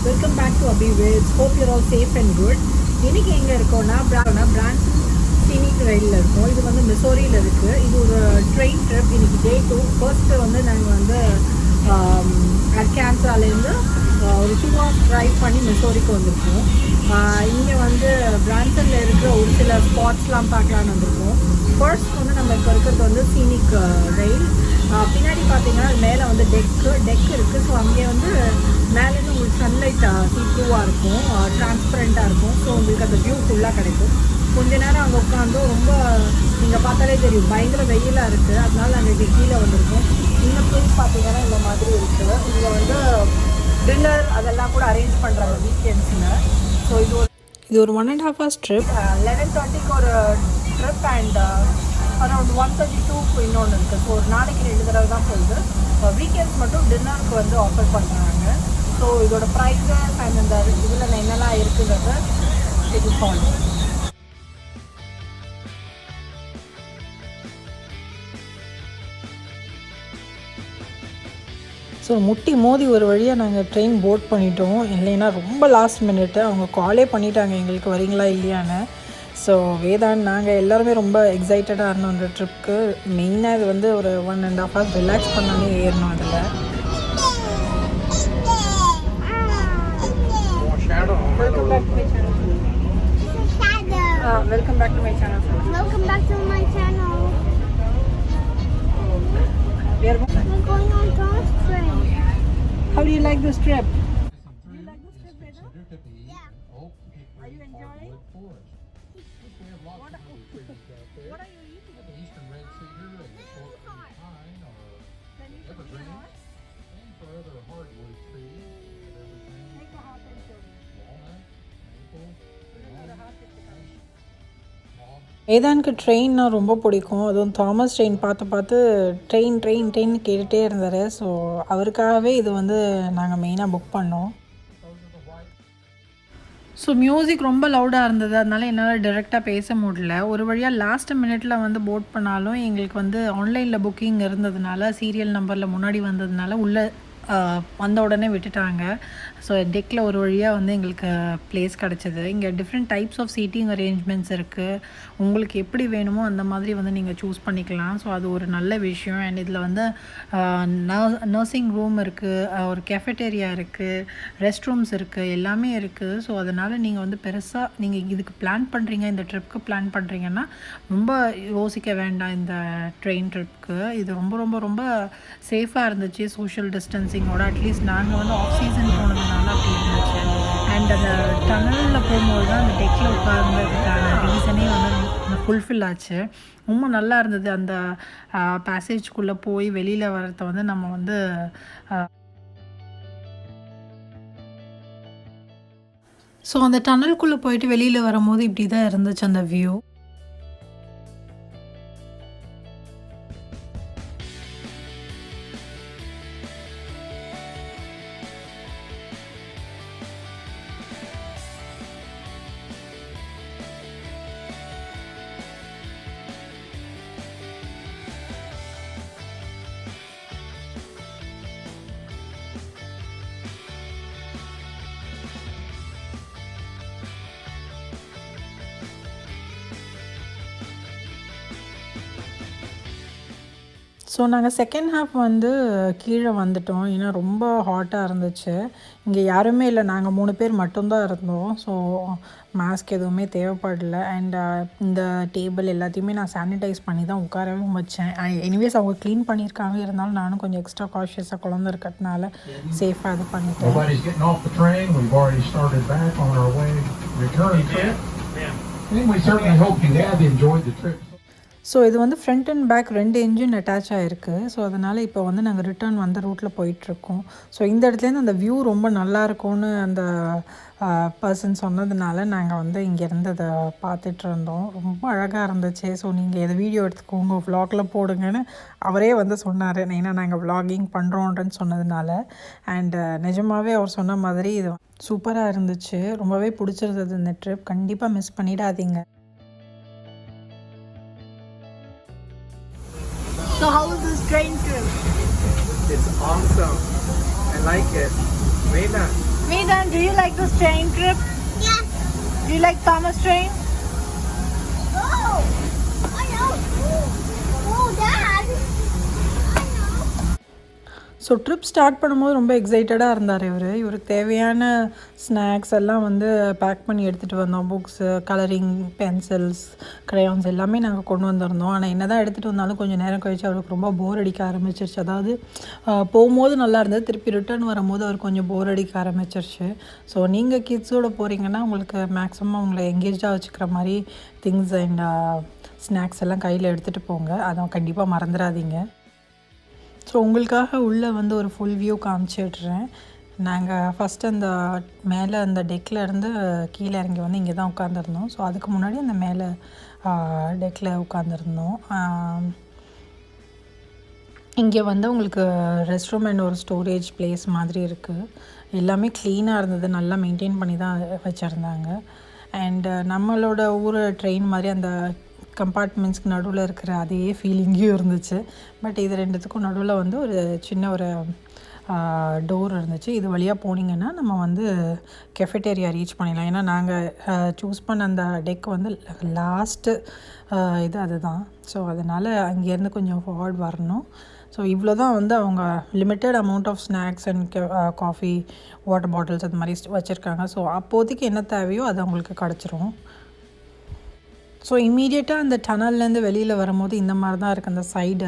Welcome back to Abhi Waves. Hope you're all safe and good. இன்னைக்கு எங்கே இருக்கோம்னா Branson scenic rail இருக்கும். இது வந்து மிசோரியில் இருக்குது. இது ஒரு ட்ரெயின் ட்ரிப். இன்னைக்கு டே 2. ஃபர்ஸ்ட்டு வந்து நாங்கள் வந்து அர்கான்சாலேருந்து ஒரு 2 hours ட்ரைவ் பண்ணி மிசோரிக்கு வந்திருக்கோம். இங்கே வந்து பிரான்சனில் இருக்கிற ஒரு சில ஸ்பாட்ஸ்லாம் பார்க்கலான்னு வந்திருக்கோம். ஃபர்ஸ்ட் வந்து நம்ம இப்போ இருக்கிறது வந்து சீனிக் ரயில். பின்னாடி பார்த்தீங்கன்னா அது மேலே வந்து டெக் இருக்குது. ஸோ அங்கே வந்து மேலேருந்து உங்களுக்கு சன்லைட் சீ-த்ரூவாக இருக்கும், டிரான்ஸ்பரண்ட்டாக இருக்கும். ஸோ உங்களுக்கு அந்த வியூ ஃபுல்லாக கிடைக்கும். கொஞ்ச நேரம் அங்கே உட்காந்தோம். ரொம்ப நீங்கள் பார்த்தாலே தெரியும் பயங்கர வெயிலாக இருக்குது. அதனால நாங்கள் இங்கே கீழே வந்திருக்கோம். இந்த பிளேஸ் பார்த்தீங்கன்னா இந்த மாதிரி இருக்குது. இங்கே வந்து டின்னர் அதெல்லாம் கூட அரேஞ்ச் பண்ணுறாங்க வீக்கெண்ட்ஸில். ஸோ இது ஒரு 1.5 hours ட்ரிப். 11:30க்கு ஒரு ட்ரிப் அண்ட் அரௌண்ட் 1:32க்கு இன்னொன்று இருக்குது. ஸோ ஒரு நாளைக்கு 2 தடவை தான் போகுது. வீக்கெண்ட்ஸ் மட்டும் டின்னருக்கு வந்து ஆஃபர் பண்ணுறாங்க. ஸோ இதோட ப்ரைஸஸ் அண்ட் இந்த இதில் என்னெல்லாம் இருக்குங்கிறத இது ஃபாலோ. ஸோ முட்டி மோதி ஒரு வழியாக நாங்கள் ட்ரெயின் போட் பண்ணிட்டோம். இல்லைன்னா ரொம்ப லாஸ்ட் மினிட்டு அவங்க காலே பண்ணிட்டாங்க எங்களுக்கு வரீங்களா இல்லையான்னு. ஸோ வேதான் நாங்கள் எல்லாருமே ரொம்ப எக்ஸைட்டடாக இருந்தோம் அந்த ட்ரிப்புக்கு. மெயினாக இது வந்து ஒரு 1.5 hours ரிலாக்ஸ் பண்ணாலே ஏறணும். அதில் welcome back to my channel. Welcome back to my channel. We're going on God's train. How do you like this trip? Do you like this trip, Veda? Yeah. Are you enjoying? What are you eating? Eastern red cedar and porcupine or evergreen, and for other hardwood trees, everything, Make a heart and show me. walnut, maple, Another heart is coming. வேதானுக்கு ட்ரெயின்னா ரொம்ப பிடிக்கும். அதுவும் Thomas train பார்த்து train கேட்டுகிட்டே இருந்தார். So அவருக்காகவே இது வந்து நாங்கள் மெயினாக புக் பண்ணோம். ஸோ மியூசிக் ரொம்ப லவுடாக இருந்தது. அதனால என்னால் டைரெக்டாக பேச முடியல. ஒரு வழியாக லாஸ்ட் மினிட்ல வந்து போட் பண்ணாலும் எங்களுக்கு வந்து ஆன்லைனில் புக்கிங் இருந்ததுனால, சீரியல் நம்பரில் முன்னாடி வந்ததுனால உள்ளே வந்த உடனே விட்டுட்டாங்க. ஸோ டெக்கில் ஒரு வழியாக வந்து எங்களுக்கு பிளேஸ் கிடச்சிது. இங்கே different types of seating arrangements இருக்குது. உங்களுக்கு எப்படி வேணுமோ அந்த மாதிரி வந்து நீங்கள் சூஸ் பண்ணிக்கலாம். ஸோ அது ஒரு நல்ல விஷயம். அண்ட் இதில் வந்து நர்சிங் ரூம் இருக்குது, ஒரு கேஃபெட்டேரியா இருக்குது, ரெஸ்ட் ரூம்ஸ் இருக்குது, எல்லாமே இருக்குது. ஸோ அதனால் நீங்கள் வந்து பெருசாக நீங்கள் இதுக்கு பிளான் பண்ணுறீங்க, இந்த ட்ரிப்புக்கு பிளான் பண்ணுறீங்கன்னா ரொம்ப யோசிக்க வேண்டாம். இந்த ட்ரெயின் ட்ரிப்புக்கு இது ரொம்ப ரொம்ப ரொம்ப சேஃபாக இருந்துச்சு. சோஷியல் டிஸ்டன்சிங்கோட அட்லீஸ்ட் நாங்கள் வந்து ஆஃப் சீசன் போனதுனால அப்படி இருந்துச்சு. அண்ட் அந்த டனலில் போகும்போது தான் அந்த டெக்கில் உட்கார்ந்ததுக்கான ரீசனே வந்து ஃபுல்ஃபில் ஆச்சு. ரொம்ப நல்லா இருந்தது. அந்த பேசேஜ்குள்ளே போய் வெளியில் வரத வந்து நம்ம வந்து ஸோ அந்த டனலுக்குள்ளே போயிட்டு வெளியில் வரும்போது இப்படி தான் இருந்துச்சு அந்த வியூ. ஸோ நாங்கள் செகண்ட் ஹாஃப் வந்து கீழே வந்துட்டோம். ஏன்னா ரொம்ப ஹாட்டாக இருந்துச்சு. இங்கே யாருமே இல்லை, நாங்கள் 3 பேர் மட்டும்தான் இருந்தோம். ஸோ மாஸ்க் எதுவுமே தேவைப்படல. அண்ட் இந்த டேபிள் எல்லாத்தையுமே நான் சானிடைஸ் பண்ணி தான் உட்காரவும் வச்சேன். எனிவேஸ் அவங்க க்ளீன் பண்ணியிருக்காங்க. இருந்தாலும் நானும் கொஞ்சம் எக்ஸ்ட்ரா காஷியஸாக குழந்தை இருக்கிறதுனால சேஃபாக இது பண்ணிட்டேன். ஸோ இது வந்து front and back 2 engine attach ஆகிருக்கு. ஸோ அதனால் இப்போ வந்து நாங்கள் ரிட்டர்ன் வந்த ரூட்டில் போயிட்டுருக்கோம். ஸோ இந்த இடத்துலேருந்து அந்த வியூ ரொம்ப நல்லா இருக்கும்னு அந்த பர்சன் சொன்னதுனால நாங்கள் வந்து இங்கேருந்து அதை பார்த்துட்டு இருந்தோம். ரொம்ப அழகாக இருந்துச்சு. ஸோ நீங்கள் இதை வீடியோ எடுத்துக்கோங்க, vlogல போடுங்கன்னு அவரே வந்து சொன்னார். ஏன்னா நாங்கள் vlogging பண்ணுறோன்றன்னு சொன்னதுனால. அண்டு நிஜமாகவே அவர் சொன்ன மாதிரி இது சூப்பராக இருந்துச்சு. ரொம்பவே பிடிச்சிருந்தது இந்த ட்ரிப். கண்டிப்பாக மிஸ் பண்ணிடாதீங்க. So how was this train trip? It's awesome. I like it. Veda, Vedan, do you like this train trip? Yes. Do you like Thomas train? Oh, I know. Oh, Dad. I know. So trip start பண்ணும்போது ரொம்ப எக்ஸைட்டடாக இருந்தார் இவருக்கு தேவையான snacks எல்லாம் வந்து back பண்ணி எடுத்துகிட்டு வந்தோம். புக்ஸு, கலரிங் பென்சில்ஸ், க்ரையான்ஸ் எல்லாமே நாங்கள் கொண்டு வந்திருந்தோம். ஆனால் என்ன தான் எடுத்துகிட்டு வந்தாலும் கொஞ்சம் நேரம் கழிச்சு அவருக்கு ரொம்ப போர் அடிக்க ஆரம்பிச்சிருச்சு. அதாவது போகும்போது நல்லா இருந்தது, திருப்பி ரிட்டர்ன் வரும்போது அவர் கொஞ்சம் போர் அடிக்க ஆரம்பிச்சிருச்சு. ஸோ நீங்கள் கிட்ஸோடு போகிறீங்கன்னா உங்களுக்கு மேக்ஸிமம் அவங்கள எங்கேஜாக வச்சுக்கிற மாதிரி திங்ஸ் அண்ட் ஸ்நாக்ஸ் எல்லாம் கையில் எடுத்துகிட்டு போங்க. அதை கண்டிப்பாக மறந்துடாதீங்க. ஸோ உங்களுக்காக உள்ளே வந்து ஒரு ஃபுல் வியூ காமிச்சிடுறேன். நாங்கள் ஃபஸ்ட்டு அந்த மேலே அந்த டெக்கில் இருந்து கீழே இறங்கி வந்து இங்கே தான் உட்காந்துருந்தோம். ஸோ அதுக்கு முன்னாடி அந்த மேலே டெக்கில் உட்காந்துருந்தோம். இங்கே வந்து உங்களுக்கு ரெஸ்ட் ரூம் அண்ட் ஒரு ஸ்டோரேஜ் பிளேஸ் மாதிரி இருக்குது. எல்லாமே க்ளீனாக இருந்தது, நல்லா மெயின்டைன் பண்ணி தான் வச்சுருந்தாங்க. அண்டு நம்மளோட ஊர் ட்ரெயின் மாதிரி அந்த கம்பார்ட்மெண்ட்ஸ்க்கு நடுவில் இருக்கிற அதே ஃபீலிங்கும் இருந்துச்சு. பட் இது ரெண்டுத்துக்கும் நடுவில் வந்து ஒரு சின்ன ஒரு டோர் இருந்துச்சு. இது வழியாக போனீங்கன்னா நம்ம வந்து கெஃபெட்டேரியா ரீச் பண்ணிடலாம். ஏன்னா நாங்கள் சூஸ் பண்ண அந்த டெக் வந்து லாஸ்ட்டு இது அதுதான். ஸோ அதனால் அங்கேருந்து கொஞ்சம் ஃபார்வர்ட் வரணும். ஸோ இவ்வளோ தான் வந்து அவங்க limited amount of snacks and coffee, water bottles அது மாதிரி வச்சுருக்காங்க. ஸோ அப்போதைக்கு என்ன தேவையோ அது அவங்களுக்கு கிடச்சிரும். ஸோ இம்மீடியட்டாக அந்த டனல்லேருந்து வெளியில் வரும்போது இந்த மாதிரி தான் இருக்குது. அந்த சைடு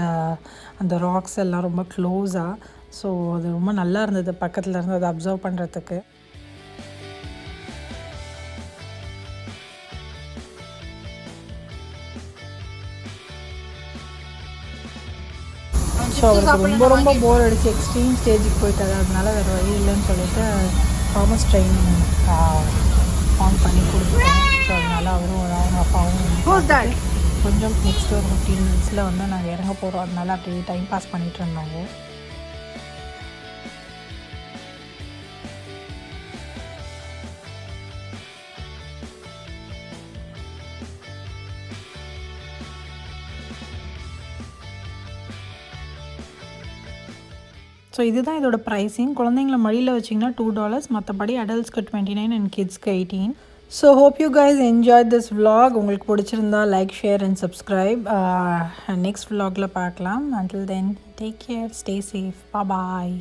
அந்த ராக்ஸ் எல்லாம் ரொம்ப க்ளோஸாக. ஸோ அது ரொம்ப நல்லா இருந்தது பக்கத்தில் இருந்து அதை அப்சர்வ் பண்ணுறதுக்கு. ஸோ அவருக்கு ரொம்ப ரொம்ப போர் அடிச்சு எக்ஸ்ட்ரீம் ஸ்டேஜுக்கு போயிட்டாரு. அதனால வேறு வழி இல்லைன்னு சொல்லிட்டு தாமஸ் ட்ரெயின் ஆன் பண்ணி கொடுத்துட்டேன். ஸோ அதனால் அவரும் அவங்க அப்பாவும் கொஞ்சம் நெக்ஸ்ட் ஒரு 15 மினிட்ஸில் வந்து நாங்கள் இறங்க போகிறோம். அதனால அப்படியே டைம் பாஸ் பண்ணிகிட்டு இருந்தாங்க. ஸோ இதுதான் இதோட ப்ரைஸிங். குழந்தைங்கள மடியில் வச்சிங்கன்னா $2, மற்றபடி அடல்ட்ஸ்க்கு 29 அண்ட் கிட்ஸ்க்கு 18. So hope you guys enjoy this vlog. உங்களுக்கு பிடிச்சிருந்தா like, share and subscribe. Next vlogல பார்க்கலாம். Until then, take care, stay safe, bye bye.